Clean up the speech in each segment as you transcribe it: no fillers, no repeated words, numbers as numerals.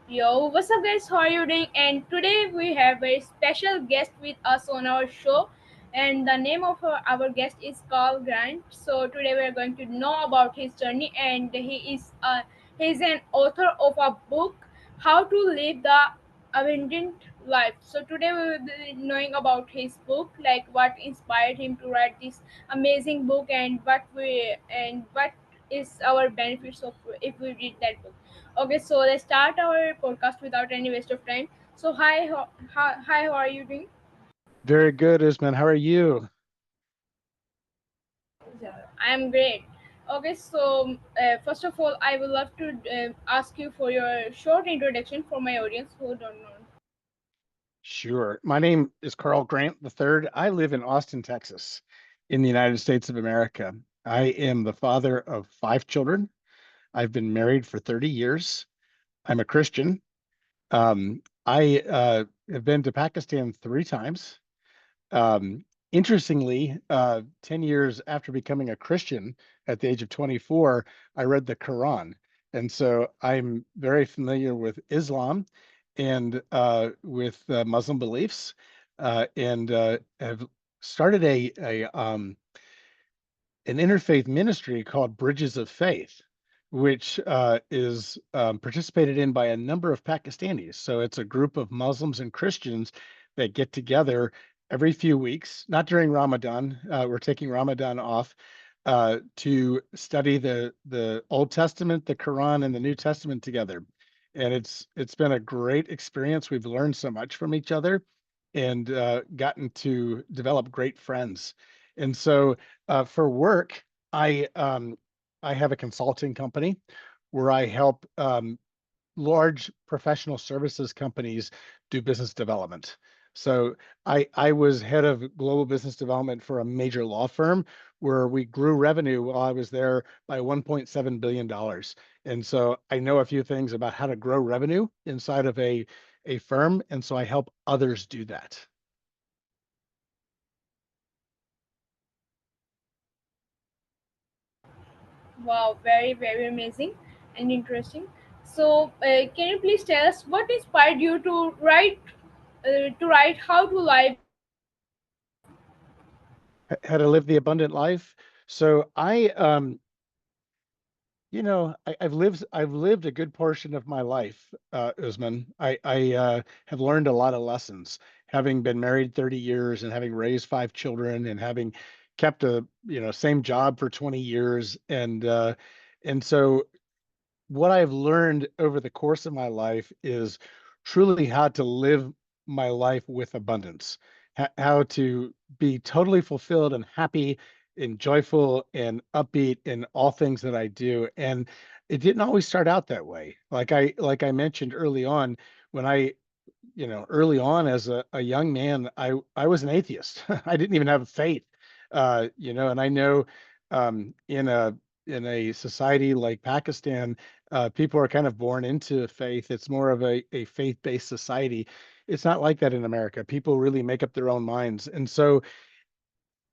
Yo, what's up, guys? How are you doing? And today we have a special guest with us on our show, and the name of our guest is Carl Grant. So today we are going to know about his journey, and he's an author of a book, How to Live the Abundant Life. So today we will be knowing about his book, like what inspired him to write this amazing book, and what is our benefits of if we read that book. Okay, so let's start our podcast without any waste of time. So, hi, how are you doing? Very good, Usman. How are you? I am great. Okay, so first of all, I would love to ask you for your short introduction for my audience who don't know. Sure. My name is Carl Grant III. I live in Austin, Texas, in the United States of America. I am the father of five children. I've been married for 30 years. I'm a Christian. I have been to Pakistan three times. Interestingly, 10 years after becoming a Christian at the age of 24, I read the Quran. And so I'm very familiar with Islam and with Muslim beliefs, and have started an interfaith ministry called Bridges of Faith, which is participated in by a number of Pakistanis. So it's a group of Muslims and Christians that get together every few weeks, not during Ramadan. We're taking Ramadan off to study the Old Testament, the Quran, and the New Testament together. And it's been a great experience. We've learned so much from each other and gotten to develop great friends. And so for work, I um, I have a consulting company where I help large professional services companies do business development. So I was head of global business development for a major law firm where we grew revenue while I was there by $1.7 billion. And so I know a few things about how to grow revenue inside of a firm. And so I help others do that. Wow, very amazing and interesting. So, can you please tell us what inspired you to write how to live the abundant life? How to live the abundant life. So I've lived a good portion of my life, Usman. I have learned a lot of lessons, having been married 30 years and having raised five children and having kept a same job for 20 years, and so what I've learned over the course of my life is truly how to live my life with abundance, how to be totally fulfilled and happy and joyful and upbeat in all things that I do. And it didn't always start out that way. Like I mentioned early on, when early on as a young man, I was an atheist. I didn't even have faith, and I know in a society like Pakistan, people are kind of born into faith. It's more of a faith-based society. It's not like that in America. People really make up their own minds. And so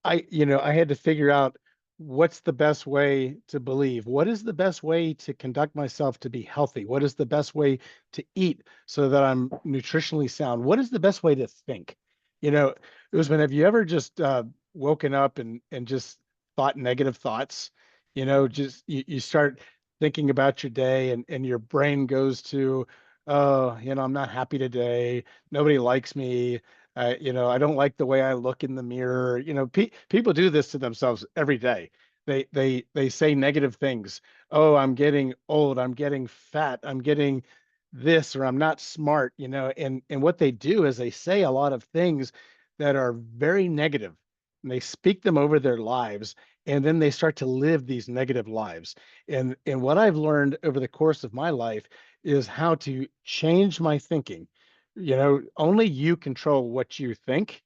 I had to figure out what's the best way to believe. What is the best way to conduct myself to be healthy? What is the best way to eat so that I'm nutritionally sound? What is the best way to think? You know, Usman, have you ever just woken up and just thought negative thoughts? Just you start thinking about your day and your brain goes to, oh, I'm not happy today. Nobody likes me. I don't like the way I look in the mirror. People do this to themselves every day. They say negative things. Oh, I'm getting old. I'm getting fat. I'm getting this, or I'm not smart. And what they do is they say a lot of things that are very negative, and they speak them over their lives, and then they start to live these negative lives. And what I've learned over the course of my life is how to change my thinking. Only you control what you think,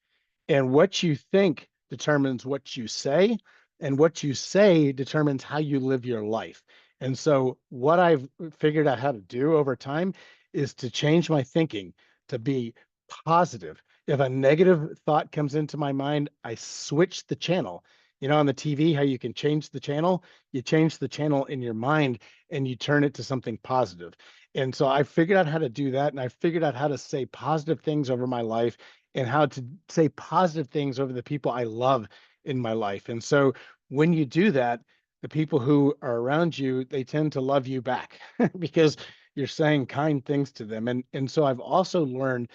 and what you think determines what you say, and what you say determines how you live your life. And so, what I've figured out how to do over time is to change my thinking to be positive. If a negative thought comes into my mind, I switch the channel on the TV, how you can change the channel, you change the channel in your mind and you turn it to something positive. And so I figured out how to do that. And I figured out how to say positive things over my life and how to say positive things over the people I love in my life. And so when you do that, the people who are around you, they tend to love you back because you're saying kind things to them. And so I've also learned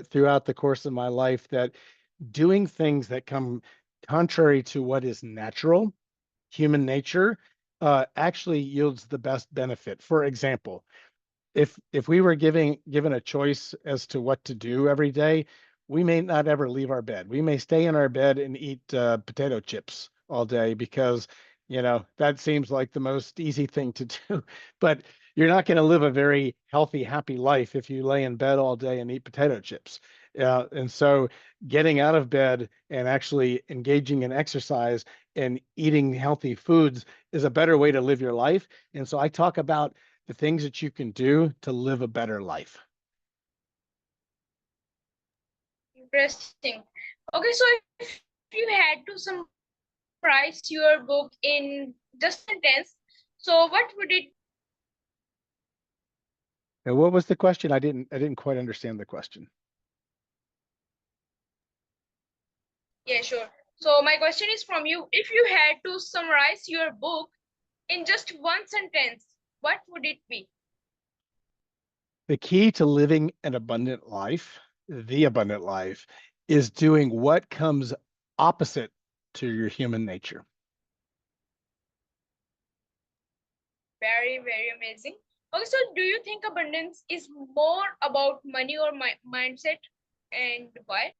throughout the course of my life that doing things that come contrary to what is natural, human nature, actually yields the best benefit. For example, if we were given a choice as to what to do every day, we may not ever leave our bed. We may stay in our bed and eat potato chips all day because that seems like the most easy thing to do. But you're not going to live a very healthy, happy life if you lay in bed all day and eat potato chips. And so getting out of bed and actually engaging in exercise and eating healthy foods is a better way to live your life. And so I talk about the things that you can do to live a better life. Interesting. Okay, so if you had to summarize your book in just a sentence, so what would it be? And what was the question? I didn't quite understand the question. Yeah, sure. So my question is from you. If you had to summarize your book in just one sentence, what would it be? The key to living an abundant life, the abundant life, is doing what comes opposite to your human nature. Very, very amazing. Okay, so do you think abundance is more about money or mindset, and why?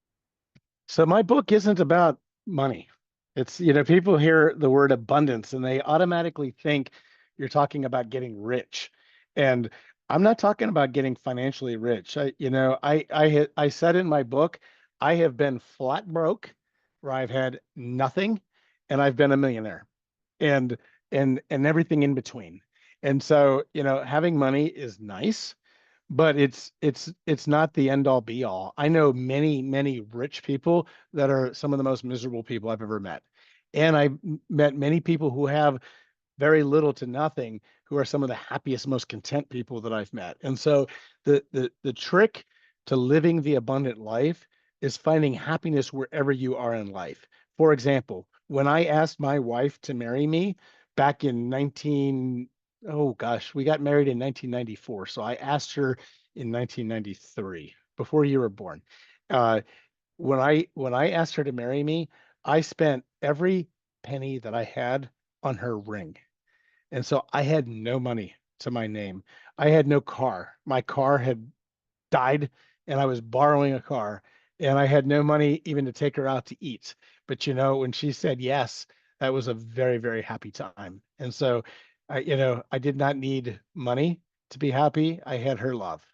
So my book isn't about money. It's, people hear the word abundance and they automatically think you're talking about getting rich. And I'm not talking about getting financially rich. I said in my book, I have been flat broke, where I've had nothing, and I've been a millionaire, and and everything in between. And so, having money is nice, but it's not the end all be all. I know many rich people that are some of the most miserable people I've ever met. And I've met many people who have very little to nothing, who are some of the happiest, most content people that I've met. And so the trick to living the abundant life is finding happiness wherever you are in life. For example, when I asked my wife to marry me back in 19 oh gosh, we got married in 1994. So I asked her in 1993, before you were born. Uh, when I asked her to marry me, I spent every penny that I had on her ring. And so I had no money to my name. I had no car. My car had died and I was borrowing a car and I had no money even to take her out to eat. But when she said yes, that was a very, very happy time. And so I did not need money to be happy. I had her love.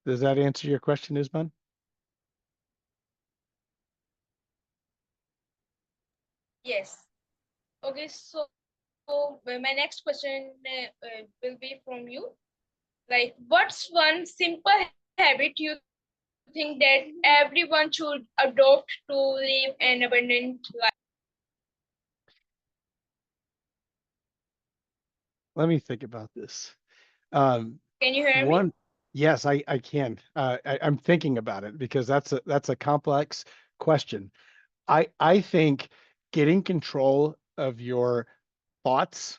Does that answer your question, Isman? Yes. Okay, so my next question will be from you. Like, what's one simple habit you think that everyone should adopt to live an abundant life? Let me think about this. Um, Can you hear me? one, yes, I can. I'm thinking about it because that's a complex question. I think getting control of your thoughts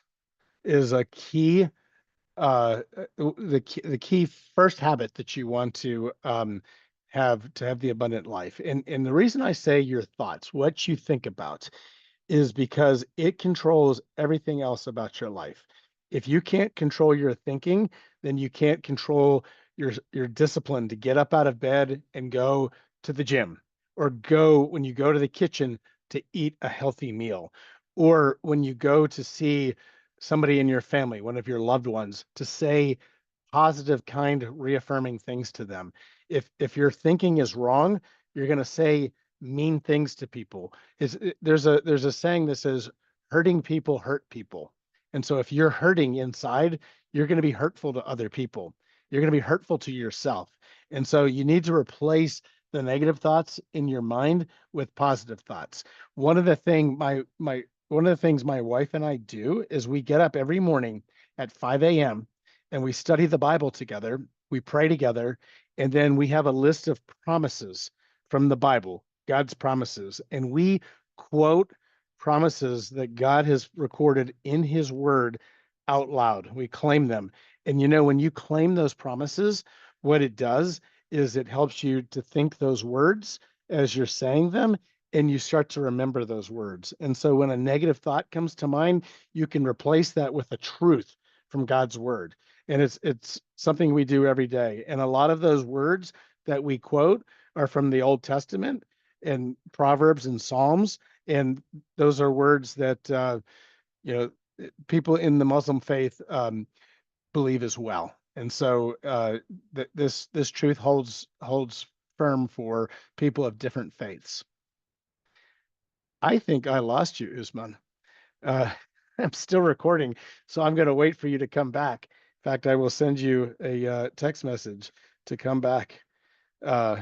is a key the key first habit that you want to have the abundant life. And the reason I say your thoughts, what you think about, is because it controls everything else about your life. If you can't control your thinking, then you can't control your discipline to get up out of bed and go to the gym, or go when you go to the kitchen to eat a healthy meal, or when you go to see somebody in your family, one of your loved ones, to say positive, kind, reaffirming things to them. If your thinking is wrong, you're going to say mean things to people. There's a saying that says, hurting people hurt people. And so if you're hurting inside, you're going to be hurtful to other people. You're going to be hurtful to yourself. And so you need to replace the negative thoughts in your mind with positive thoughts. One of the things my wife and I do is we get up every morning at 5 a.m. and we study the Bible together. We pray together, and then we have a list of promises from the Bible, God's promises, and we quote promises that God has recorded in his word out loud. We claim them. And when you claim those promises, what it does is it helps you to think those words as you're saying them, and you start to remember those words. And so when a negative thought comes to mind, you can replace that with a truth from God's word. And it's something we do every day. And a lot of those words that we quote are from the Old Testament and Proverbs and Psalms. And those are words that you know people in the Muslim faith believe as well. And so this truth holds firm for people of different faiths. I think I lost you, Usman. Uh, I'm still recording, so I'm going to wait for you to come back. In fact, I will send you a text message to come back. Uh,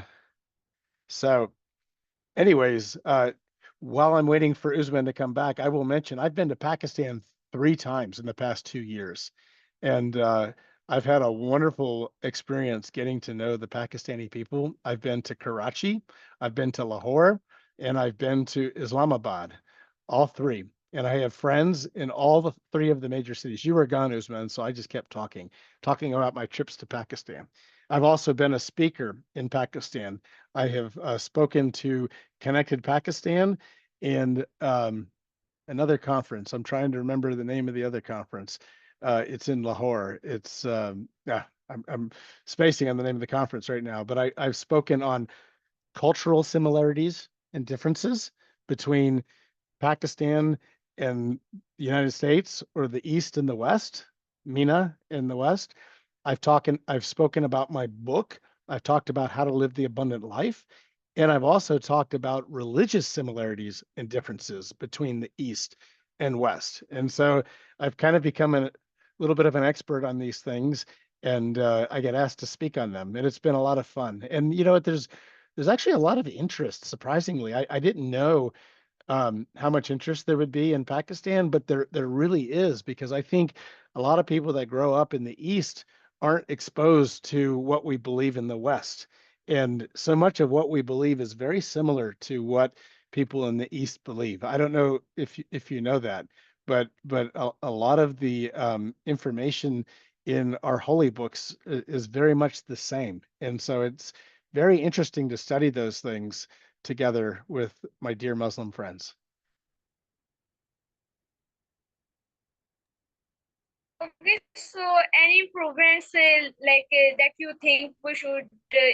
so, anyways, while I'm waiting for Usman to come back, I will mention I've been to Pakistan 3 times in the past 2 years, and I've had a wonderful experience getting to know the Pakistani people. I've been to Karachi, I've been to Lahore, and I've been to Islamabad, all three. And I have friends in all the three of the major cities. You were gone, Usman, so I just kept talking about my trips to Pakistan. I've also been a speaker in Pakistan. I have spoken to Connected Pakistan and another conference. I'm trying to remember the name of the other conference. It's in Lahore. I'm spacing on the name of the conference right now, but I've spoken on cultural similarities and differences between Pakistan and the United States, or the East and the West, MENA and the West. I've spoken about my book. I've talked about how to live the abundant life. And I've also talked about religious similarities and differences between the East and West. And so I've kind of become a little bit of an expert on these things, and I get asked to speak on them. And it's been a lot of fun. And you know what? There's actually a lot of interest, surprisingly. I didn't know how much interest there would be in Pakistan, but there really is, because I think a lot of people that grow up in the East aren't exposed to what we believe in the West. And so much of what we believe is very similar to what people in the East believe. I don't know if you know that, but a lot of the information in our holy books is very much the same. And so it's very interesting to study those things together with my dear Muslim friends. Okay, so any improvements that you think we should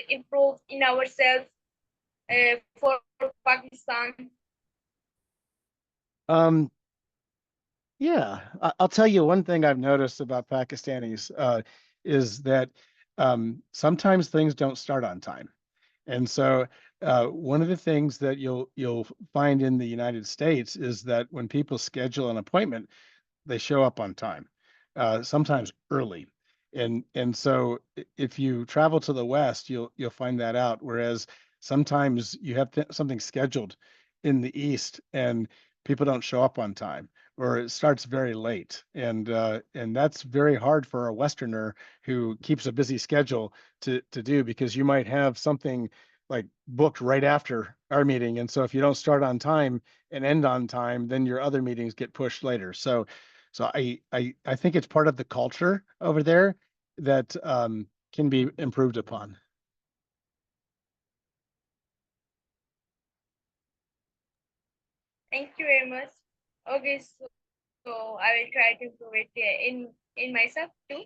improve in ourselves for Pakistan? Um, yeah, I'll tell you one thing I've noticed about Pakistanis is that sometimes things don't start on time. And so one of the things that you'll find in the United States is that when people schedule an appointment, they show up on time, sometimes early. And so if you travel to the West, you'll find that out. Whereas sometimes you have something scheduled in the East and people don't show up on time, or it starts very late. And that's very hard for a Westerner who keeps a busy schedule to do, because you might have something like booked right after our meeting. And so if you don't start on time and end on time, then your other meetings get pushed later. So I think it's part of the culture over there that can be improved upon. Thank you very much. Okay, so I will try to improve it in myself too.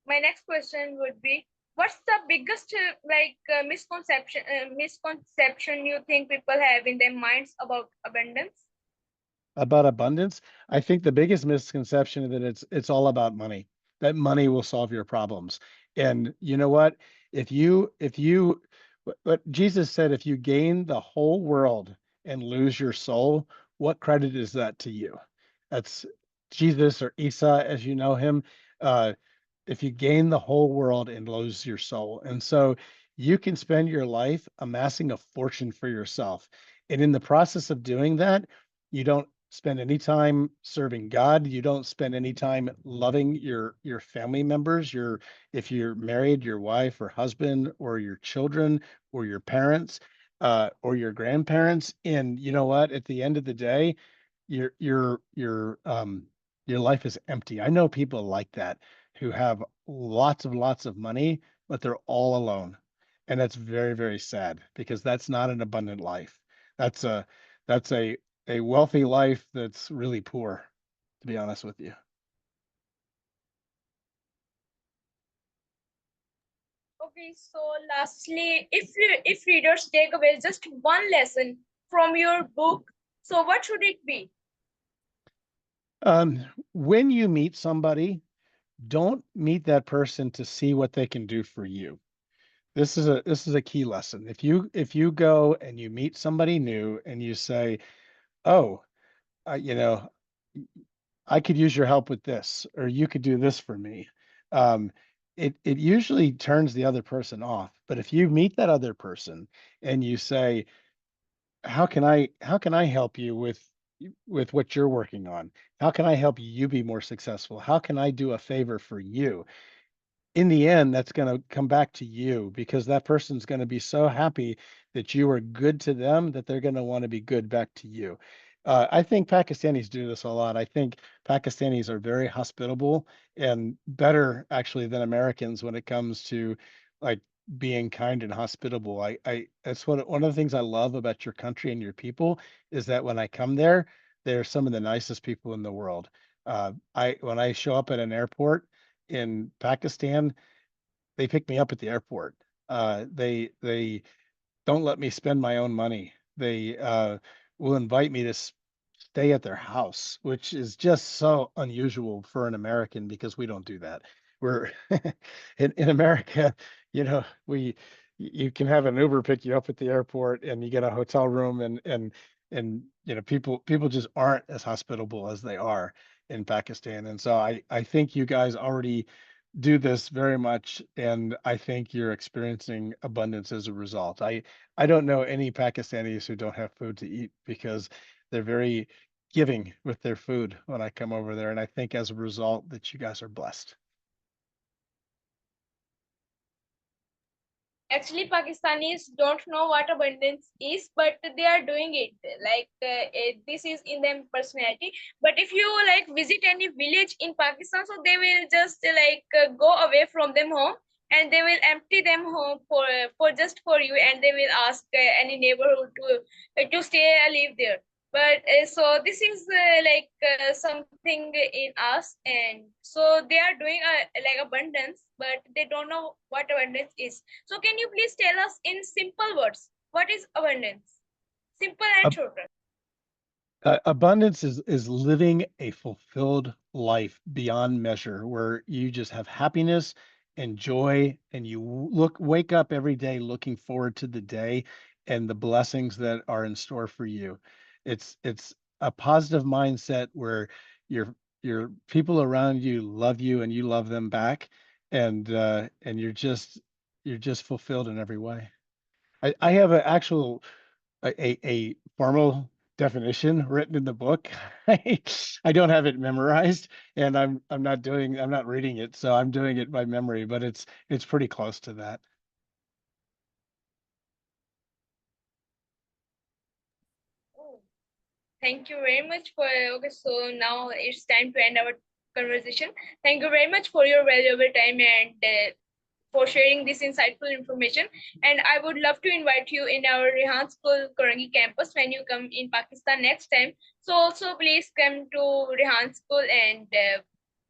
My next question would be, what's the biggest misconception you think people have in their minds about abundance? About abundance, I think the biggest misconception is that it's all about money, that money will solve your problems. And you know what? What Jesus said, if you gain the whole world and lose your soul, what credit is that to you? That's Jesus or Isa as you know him. Uh, if you gain the whole world and lose your soul. And so you can spend your life amassing a fortune for yourself. And in the process of doing that, you don't spend any time serving God. You don't spend any time loving your family members, your if you're married, your wife or husband or your children or your parents or your grandparents. And you know what? At the end of the day, your your your um your life is empty. I know people like that who have lots of money, but they're all alone. And that's very, very sad because that's not an abundant life. That's a that's a wealthy life that's really poor, to be honest with you. Okay, so lastly, if readers take away just one lesson from your book, so what should it be? When you meet somebody, don't meet that person to see what they can do for you. This is a key lesson. If you go and you meet somebody new and you say, "Oh, you know, I could use your help with this, or you could do this for me," um, it usually turns the other person off. But if you meet that other person and you say, how can I help you with what you're working on? How can I help you be more successful? How can I do a favor for you? In the end, that's going to come back to you because that person's going to be so happy that you are good to them that they're going to want to be good back to you. I think Pakistanis do this a lot. I think Pakistanis are very hospitable and better actually than Americans when it comes to like being kind and hospitable. I that's one of the things I love about your country and your people is that when I come there, they're some of the nicest people in the world. I when I show up at an airport in Pakistan, they pick me up at the airport. They don't let me spend my own money. They will invite me to stay at their house, which is just so unusual for an American because we don't do that. We're in America, we you can have an Uber pick you up at the airport and you get a hotel room and people just aren't as hospitable as they are in Pakistan. And so I think you guys already do this very much, and I think you're experiencing abundance as a result. I don't know any Pakistanis who don't have food to eat because they're very giving with their food when I come over there, and I think as a result that you guys are blessed. Actually, Pakistanis don't know what abundance is, but they are doing it. Like this is in them personality. But if you like visit any village in Pakistan, so they will just go away from them home and they will empty them home for just for you, and they will ask any neighborhood to stay and live there. But so this is something in us, and so they are doing like abundance, but they don't know what abundance is. So can you please tell us in simple words what is abundance? Simple and shorter. Abundance is living a fulfilled life beyond measure where you just have happiness and joy and you wake up every day looking forward to the day and the blessings that are in store for you. It's a positive mindset where your people around you love you and you love them back and you're just fulfilled in every way. I have an actual a formal definition written in the book. I don't have it memorized, and I'm not reading it, so I'm doing it by memory, but it's pretty close to that. Oh, thank you very much for okay. So now it's time to end our conversation. Thank you very much for your valuable time and for sharing this insightful information. And I would love to invite you in our Rehan School Korangi campus when you come in Pakistan next time. So also please come to Rehan School and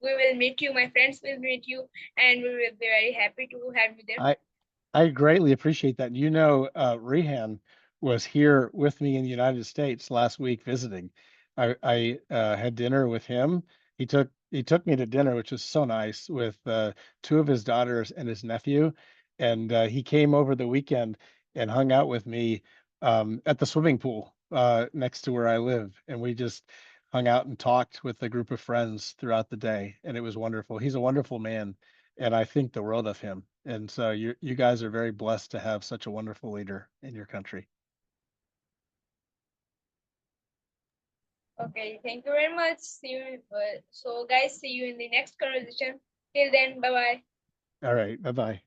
we will meet you. My friends will meet you, and we will be very happy to have you there. I I greatly appreciate that. Rehan was here with me in the United States last week visiting. I had dinner with him. He took me to dinner, which was so nice, with two of his daughters and his nephew. And he came over the weekend and hung out with me at the swimming pool next to where I live, and we just hung out and talked with a group of friends throughout the day, and it was wonderful. He's a wonderful man, and I think the world of him. And so you guys are very blessed to have such a wonderful leader in your country. Okay, thank you very much. See you. So, guys, see you in the next conversation. Till then, bye bye. All right, bye bye.